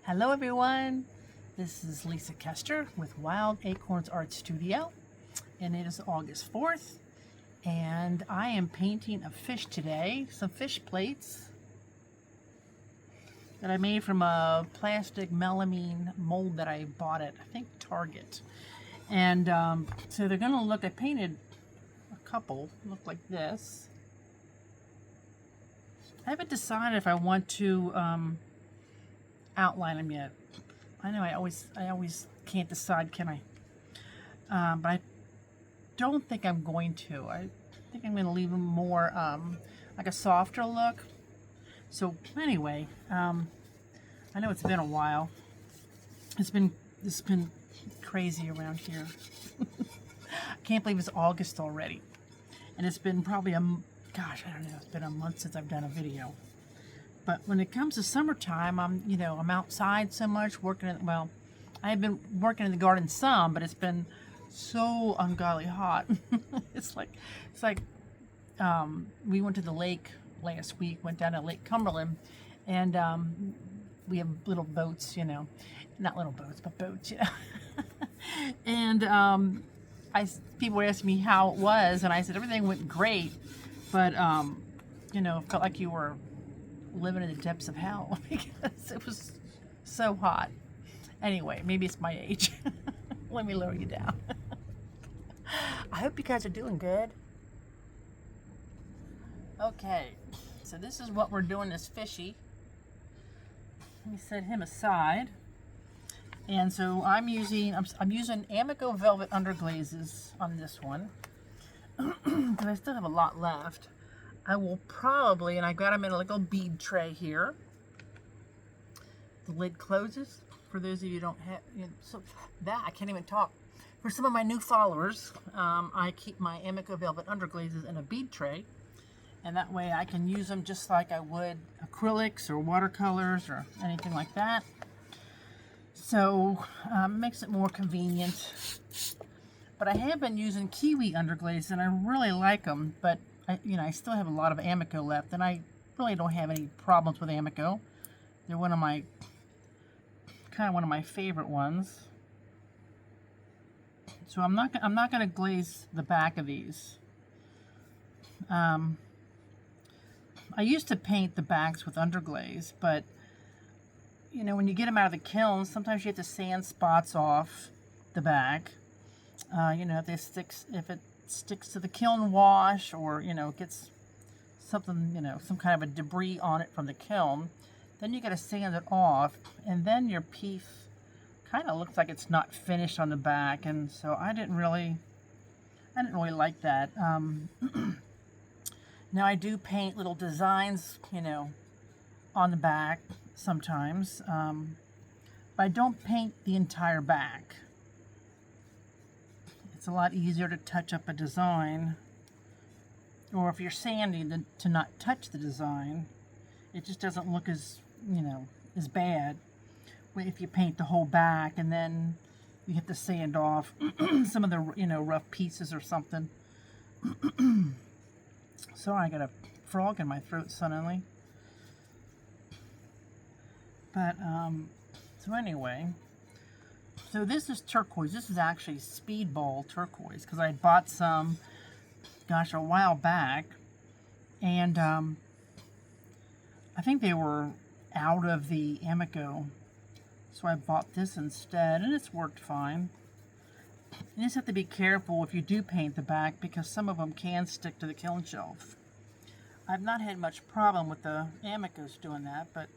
Hello everyone, this is Lisa Kester with Wild Acorns Art Studio, and it is August 4th, and I am painting a fish today, some fish plates that I made from a plastic melamine mold that I bought at, I think, Target. And so they're going to look, I painted a couple, look like this. I haven't decided if I want to outline them yet. I know I always can't decide, can I? But I don't think I'm going to. I think I'm going to leave them more like a softer look. So anyway, I know it's been a while. It's been crazy around here. I can't believe it's August already, and it's been probably gosh, I don't know. It's been a month since I've done a video. But when it comes to summertime, I'm outside so much working. Well, I've been working in the garden some, but it's been so ungodly hot. it's like we went to the lake last week. Went down to Lake Cumberland, and we have little boats. Not little boats, but boats. And people were asking me how it was, and I said everything went great, but it felt like you were living in the depths of hell because it was so hot. Anyway, maybe it's my age. Let me lower you down. I hope you guys are doing good. Okay, so this is what we're doing, this fishy. Let me set him aside. And so I'm using Amaco Velvet Underglazes on this one because I still have a lot left. I will probably, and I got them in a little bead tray here. The lid closes. For those of you who don't have, I can't even talk. For some of my new followers, I keep my Amaco Velvet Underglazes in a bead tray, and that way I can use them just like I would acrylics or watercolors or anything like that. So makes it more convenient. But I have been using Kiwi Underglazes, and I really like them, but I still have a lot of Amaco left, and I really don't have any problems with Amaco. They're one of my favorite ones. So I'm not going to glaze the back of these. I used to paint the backs with underglaze, but when you get them out of the kiln, sometimes you have to sand spots off the back. If it sticks to the kiln wash, or gets something, some kind of a debris on it from the kiln, then you got to sand it off, and then your piece kind of looks like it's not finished on the back. And so I didn't really like that. Now I do paint little designs on the back sometimes, but I don't paint the entire back. It's a lot easier to touch up a design, or if you're sanding, to not touch the design. It just doesn't look as as bad if you paint the whole back and then you have to sand off some of the rough pieces or something. Sorry, I got a frog in my throat suddenly. But so anyway. So this is turquoise. This is actually speedball turquoise because I bought some, gosh, a while back, and I think they were out of the Amaco, so I bought this instead, and it's worked fine. You just have to be careful if you do paint the back because some of them can stick to the kiln shelf. I've not had much problem with the Amacos doing that, but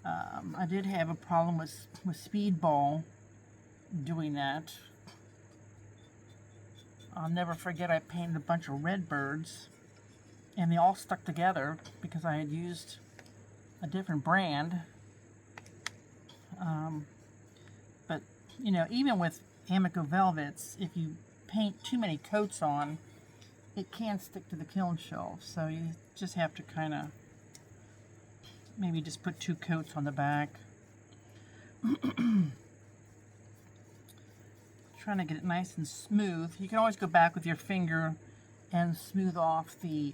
I did have a problem with speedball doing that. I'll never forget, I painted a bunch of red birds and they all stuck together because I had used a different brand. But even with Amaco Velvets, if you paint too many coats on, it can stick to the kiln shelf. So you just have to kind of maybe just put 2 coats on the back. Trying to get it nice and smooth. You can always go back with your finger and smooth off the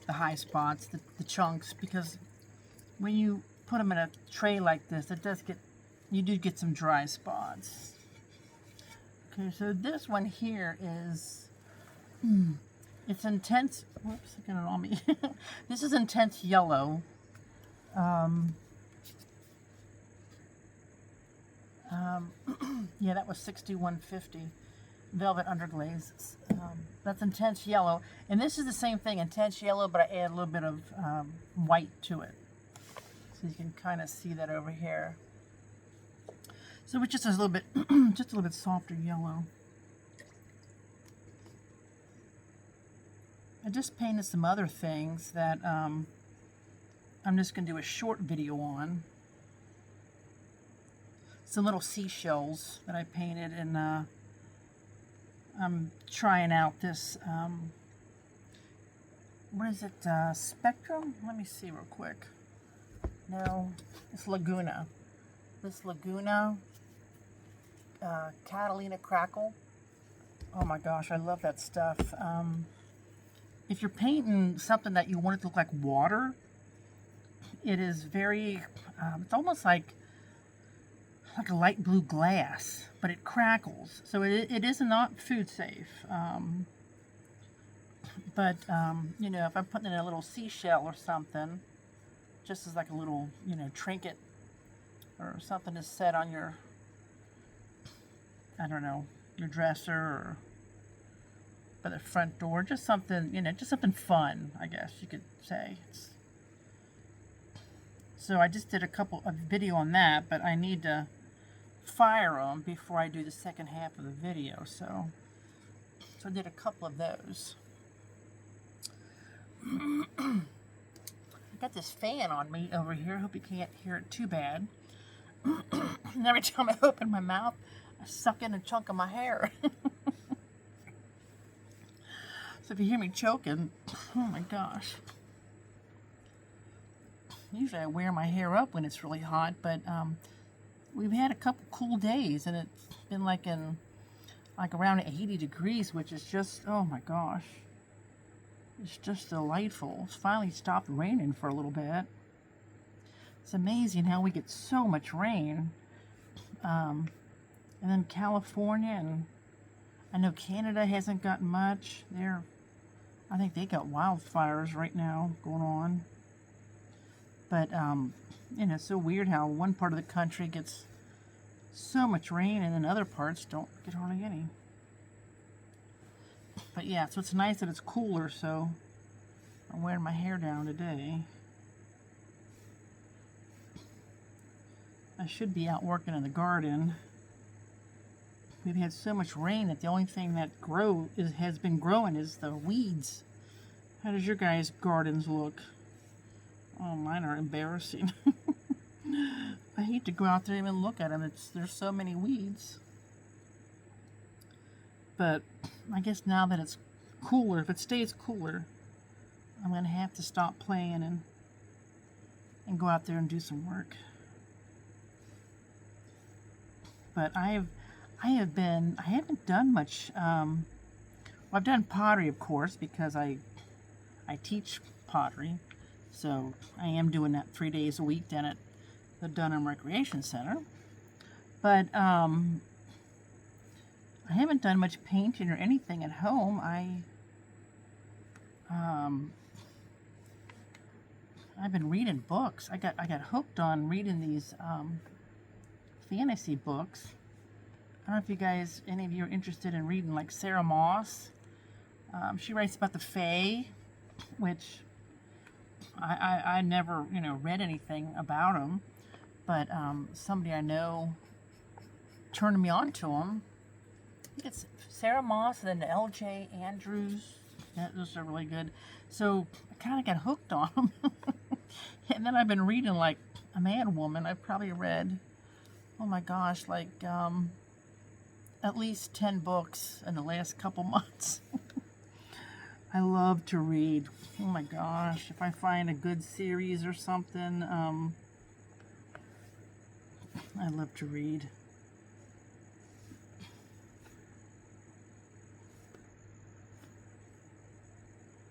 high spots, the chunks, because when you put them in a tray like this, it does get, you do get some dry spots. Okay, so this one here is, it's intense, whoops, I got it on me. This is intense yellow. Yeah, that was $61.50. Velvet Underglazes. That's intense yellow. And this is the same thing, intense yellow, but I add a little bit of white to it. So you can kind of see that over here. So it's just a little bit, just a little bit softer yellow. I just painted some other things that I'm just going to do a short video on. Some little seashells that I painted, and I'm trying out this, what is it, Spectrum? Let me see real quick. No, it's Laguna. This Laguna Catalina Crackle. Oh my gosh, I love that stuff. If you're painting something that you want it to look like water, it is very, it's almost like a light blue glass, but it crackles. So it is not food safe. You know, if I'm putting in a little seashell or something, just as like a little, you know, trinket or something to set on your, I don't know, your dresser or by the front door, just something, you know, just something fun, I guess you could say. So I just did a video on that, but I need to fire them before I do the second half of the video. So I did a couple of those. I got this fan on me over here. Hope you can't hear it too bad. And every time I open my mouth, I suck in a chunk of my hair. So if you hear me choking, oh my gosh. Usually I wear my hair up when it's really hot, but we've had a couple cool days, and it's been like around 80 degrees, which is just, oh my gosh. It's just delightful. It's finally stopped raining for a little bit. It's amazing how we get so much rain. And then California, and I know Canada hasn't gotten much. I think they got wildfires right now going on. But, you know, it's so weird how one part of the country gets so much rain and then other parts don't get hardly any. But yeah, so it's nice that it's cooler, so I'm wearing my hair down today. I should be out working in the garden. We've had so much rain that the only thing that has been growing is the weeds. How does your guys' gardens look? Oh, mine are embarrassing. I hate to go out there and even look at them. There's so many weeds. But I guess now that it's cooler, if it stays cooler, I'm going to have to stop playing and go out there and do some work. But I haven't done much. Well, I've done pottery, of course, because I teach pottery. So I am doing that 3 days a week down at the Dunham Recreation Center. But I haven't done much painting or anything at home. I've been reading books. I got hooked on reading these fantasy books. I don't know if you guys, any of you are interested in reading, like Sarah Moss. She writes about the Fae, which I never, you know, read anything about them, but somebody I know turned me on to them. I think it's Sarah Moss and then the L.J. Andrews. Those are really good. So I kind of got hooked on them. And then I've been reading like a man woman. I've probably read, oh my gosh, like at least 10 books in the last couple months. I love to read. Oh my gosh, if I find a good series or something, I love to read.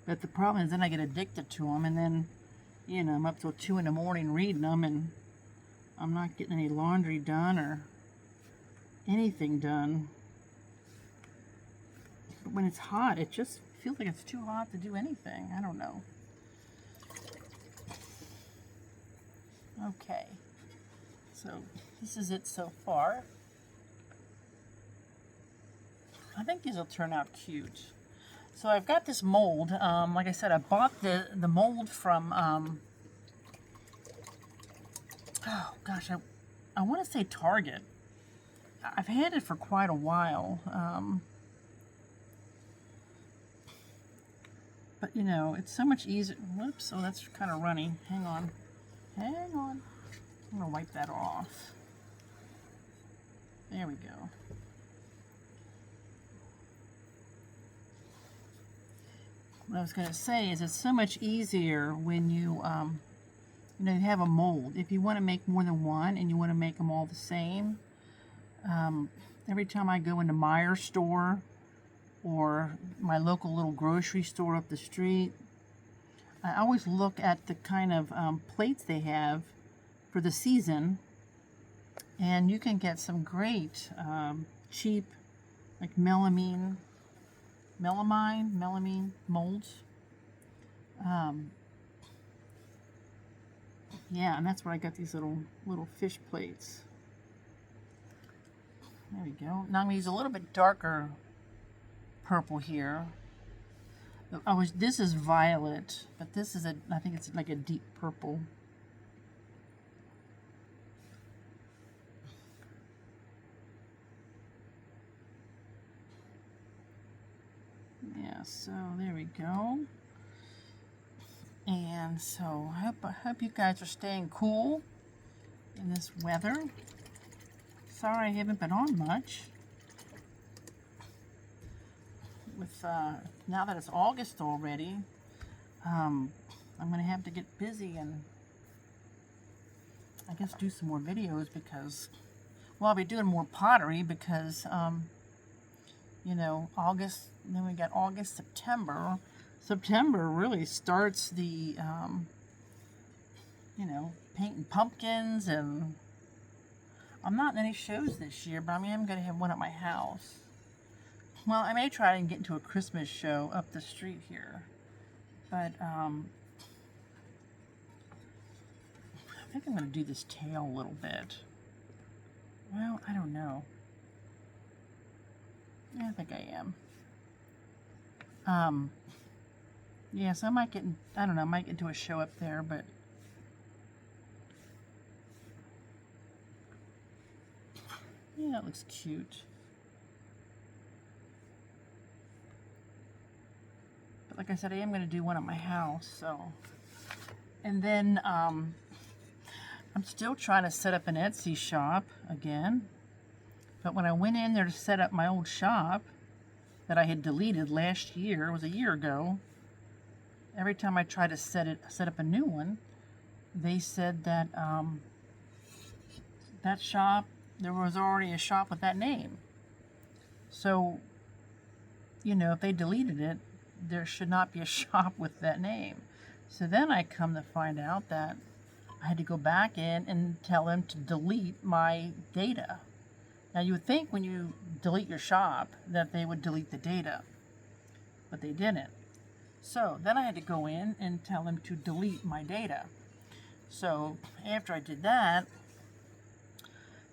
But the problem is then I get addicted to them, and then you know, I'm up till 2 in the morning reading them, and I'm not getting any laundry done or anything done. But when it's hot, it just feels like it's too hot to do anything. I don't know. Okay, so this is it so far. I think these will turn out cute. So I've got this mold. Like I said, I bought the mold from, oh gosh, I want to say Target. I've had it for quite a while. But you know, it's so much easier. Whoops, oh, that's kind of runny. Hang on. Hang on. I'm going to wipe that off. There we go. What I was going to say is it's so much easier when you, you know, you have a mold. If you want to make more than one and you want to make them all the same, every time I go into Meijer's store or my local little grocery store up the street, I always look at the kind of plates they have for the season, and you can get some great cheap, like melamine molds. Yeah, and that's where I got these little fish plates. There we go. Now I'm going to use a little bit darker purple here. This is violet, but this is I think it's like a deep purple. Yeah, so there we go. And so I hope you guys are staying cool in this weather. Sorry I haven't been on much. With now that it's August already, I'm gonna have to get busy and I guess do some more videos because, well, I'll be doing more pottery because you know, August, then we got August, September. September really starts the you know, painting pumpkins, and I'm not in any shows this year, but I mean, I'm gonna have one at my house. Well, I may try and get into a Christmas show up the street here, but I think I'm going to do this tail a little bit. Well, I don't know. Yeah, I think I am. Yeah, so I might get, I don't know, I might get into a show up there, but yeah, that looks cute. Like I said, I am going to do one at my house, so. And then I'm still trying to set up an Etsy shop again. But when I went in there to set up my old shop that I had deleted last year, it was a year ago, every time I tried to set up a new one, they said that that shop, there was already a shop with that name. So, you know, if they deleted it, there should not be a shop with that name. So then I come to find out that I had to go back in and tell them to delete my data. Now you would think when you delete your shop that they would delete the data, but they didn't. So then I had to go in and tell them to delete my data. So after I did that,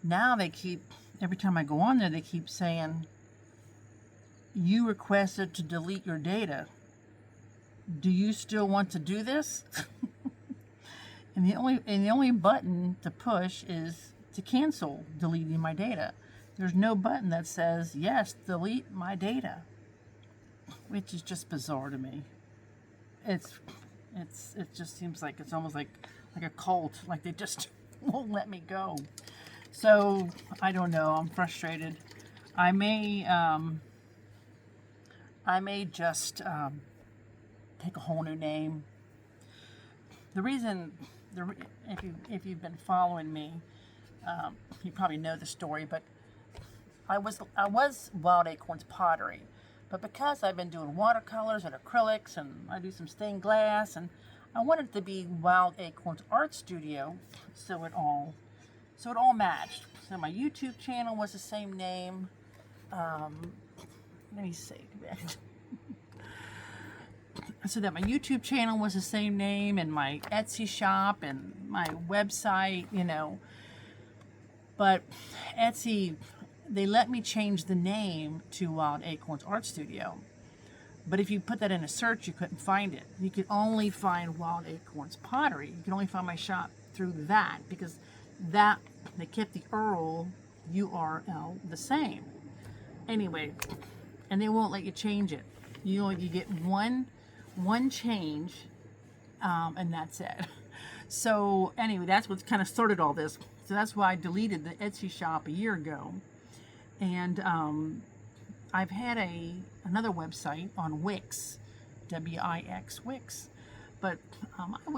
now they keep, every time I go on there, they keep saying, you requested to delete your data. Do you still want to do this? and the only button to push is to cancel deleting my data. There's no button that says, yes, delete my data, which is just bizarre to me. It just seems like it's almost like a cult, like they just won't let me go. So I don't know, I'm frustrated. I may just take a whole new name. The reason, if you've been following me, you probably know the story, but I was Wild Acorns Pottery, but because I've been doing watercolors and acrylics, and I do some stained glass, and I wanted it to be Wild Acorns Art Studio, so it all matched. So my YouTube channel was the same name. Let me see. So that my YouTube channel was the same name, and my Etsy shop and my website, you know. But Etsy, they let me change the name to Wild Acorns Art Studio. But if you put that in a search, you couldn't find it. You could only find Wild Acorns Pottery. You can only find my shop through that, because that, they kept the URL the same. Anyway, and they won't let you change it. You get one change, and that's it. So anyway, that's what kind of started all this. So that's why I deleted the Etsy shop a year ago. And I've had another website on Wix, W-I-X, Wix, but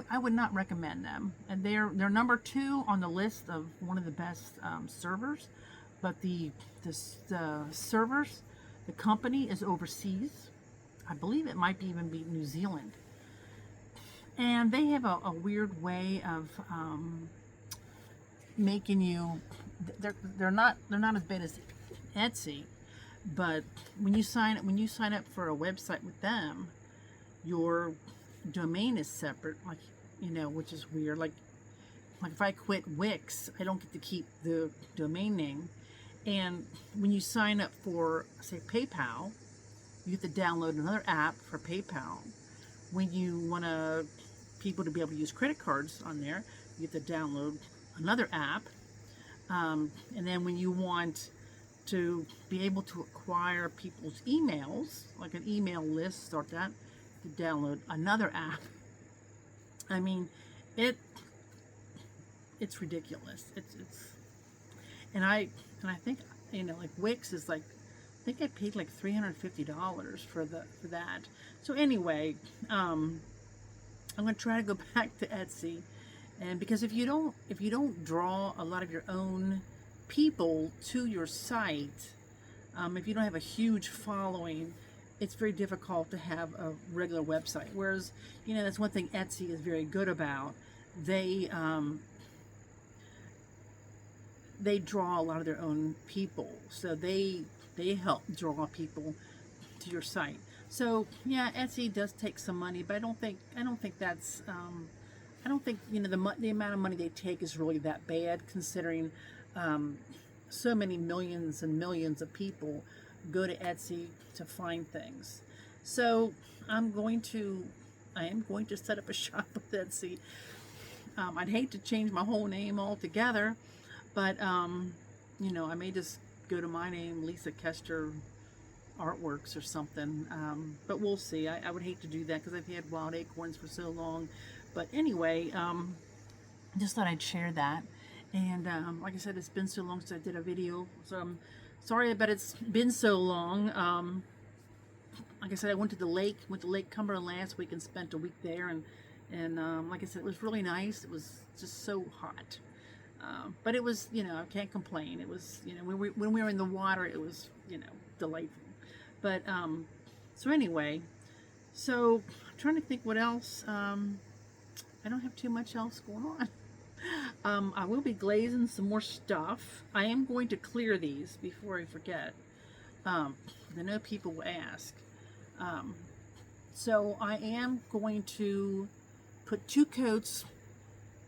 I would not recommend them. And they're number 2 on the list of one of the best servers, but the servers, the company is overseas. I believe it might even be New Zealand, and they have a weird way of making you. They're not as bad as Etsy, but when you sign up for a website with them, your domain is separate, like, you know, which is weird. Like if I quit Wix, I don't get to keep the domain name. And when you sign up for, say, PayPal, you have to download another app for PayPal. When you want people to be able to use credit cards on there, you have to download another app. And then when you want to be able to acquire people's emails, like an email list, start that, to download another app. I mean, it's ridiculous. And I think, you know, like Wix is like, I think I paid like $350 for that. So anyway, I'm gonna try to go back to Etsy, and because if you don't draw a lot of your own people to your site, if you don't have a huge following, it's very difficult to have a regular website. Whereas, you know, that's one thing Etsy is very good about. They draw a lot of their own people, so they help draw people to your site. So yeah, Etsy does take some money, but I don't think that's I don't think, you know, the amount of money they take is really that bad, considering so many millions and millions of people go to Etsy to find things. So I am going to set up a shop with Etsy. I'd hate to change my whole name altogether, but you know, I may just go to my name, Lisa Kester Artworks or something, but we'll see. I would hate to do that because I've had Wild Acorns for so long. But anyway, just thought I'd share that. And like I said, it's been so long since I did a video, so I'm sorry, but it's been so long. Like I said, I went to Lake Cumberland last week and spent a week there, and like I said, it was really nice. It was just so hot. But it was, you know, I can't complain. It was, you know, when we were in the water, it was, you know, delightful. But, so anyway, so I'm trying to think what else. I don't have too much else going on. I will be glazing some more stuff. I am going to clear these before I forget. I know people will ask. So I am going to put 2 coats.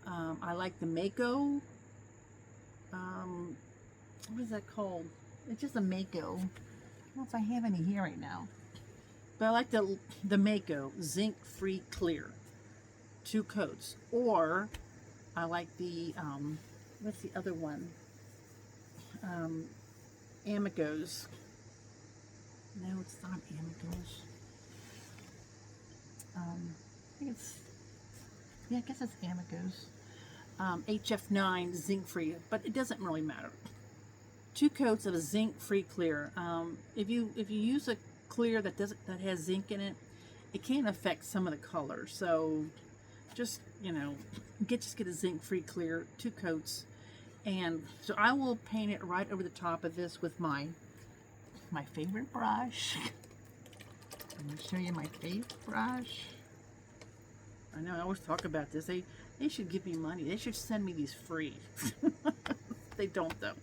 I like the Amaco. What is that called? It's just a Amaco. I don't know if I have any here right now. But I like the Amaco Zinc Free Clear. 2 coats. Or I like the, what's the other one? Amaco's. No, it's not Amaco's. I think it's, yeah, I guess it's Amaco's. HF9 zinc free, but it doesn't really matter. 2 coats of a zinc free clear. If you use a clear that has zinc in it, it can affect some of the colors. So just, you know, just get a zinc free clear, 2 coats. And so I will paint it right over the top of this with my favorite brush. Let me show you my favorite brush. I know I always talk about this. They should give me money. They should send me these free. They don't though.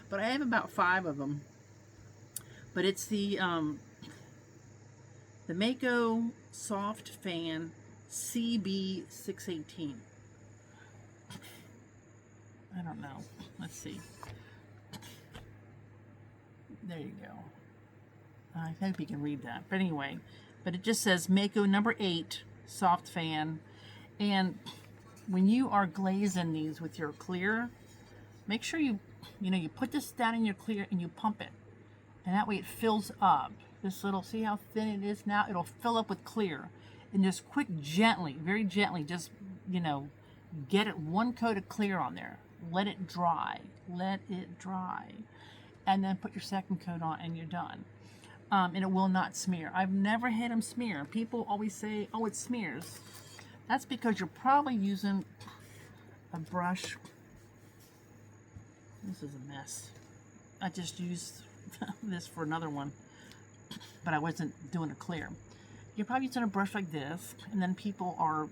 But I have about 5 of them. But it's the Amaco Soft Fan CB618. I don't know. Let's see. There you go. I hope you can read that. But anyway, but it just says Mako number 8 soft fan. And when you are glazing these with your clear, make sure you put this down in your clear and you pump it. And that way it fills up. This little, see how thin it is now? It'll fill up with clear. And just quick, gently, very gently, just, get it 1 coat of clear on there. Let it dry. Let it dry. And then put your 2nd coat on and you're done. And it will not smear. I've never had them smear. People always say, oh, it smears. That's because you're probably using a brush. This is a mess. I just used this for another one, but I wasn't doing a clear. You're probably using a brush like this, and then people are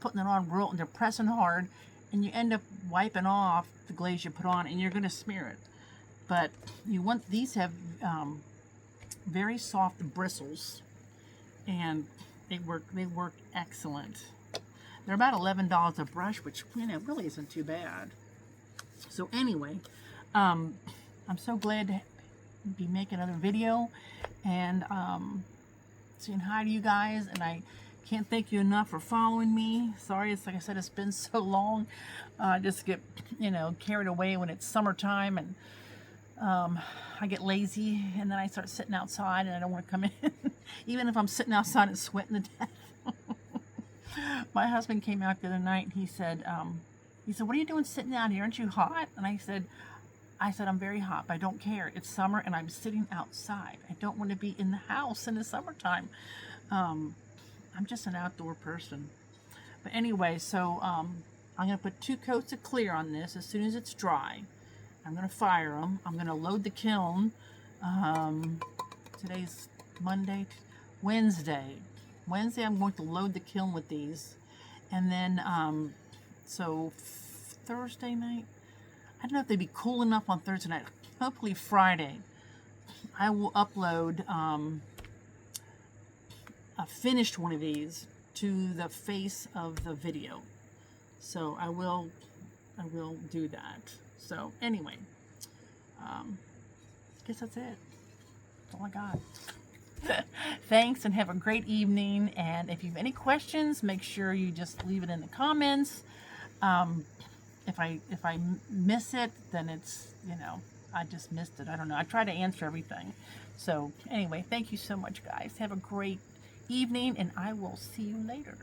putting it on real, and they're pressing hard, and you end up wiping off the glaze you put on, and you're going to smear it. But you want these have very soft bristles, and they work excellent. They're about $11 a brush, which really isn't too bad. So anyway, I'm so glad to be making another video and saying hi to you guys, and I can't thank you enough for following me. Sorry, it's like I said, it's been so long. Just get carried away when it's summertime, and I get lazy, and then I start sitting outside, and I don't want to come in. Even if I'm sitting outside and sweating to death. My husband came out the other night, and he said, what are you doing sitting out here? Aren't you hot? And I said, I'm very hot, but I don't care. It's summer, and I'm sitting outside. I don't want to be in the house in the summertime. I'm just an outdoor person. But anyway, so I'm going to put 2 coats of clear on this as soon as it's dry. I'm going to fire them. I'm going to load the kiln. Today's Monday, Wednesday. Wednesday, I'm going to load the kiln with these. And then, so Thursday night, I don't know if they'd be cool enough on Thursday night. Hopefully Friday, I will upload a finished one of these to the face of the video. So I will do that. So anyway, I guess that's it. That's all I got. Thanks, and have a great evening. And if you have any questions, make sure you just leave it in the comments. If I miss it, then it's, I just missed it. I don't know. I try to answer everything. So anyway, thank you so much, guys. Have a great evening, and I will see you later.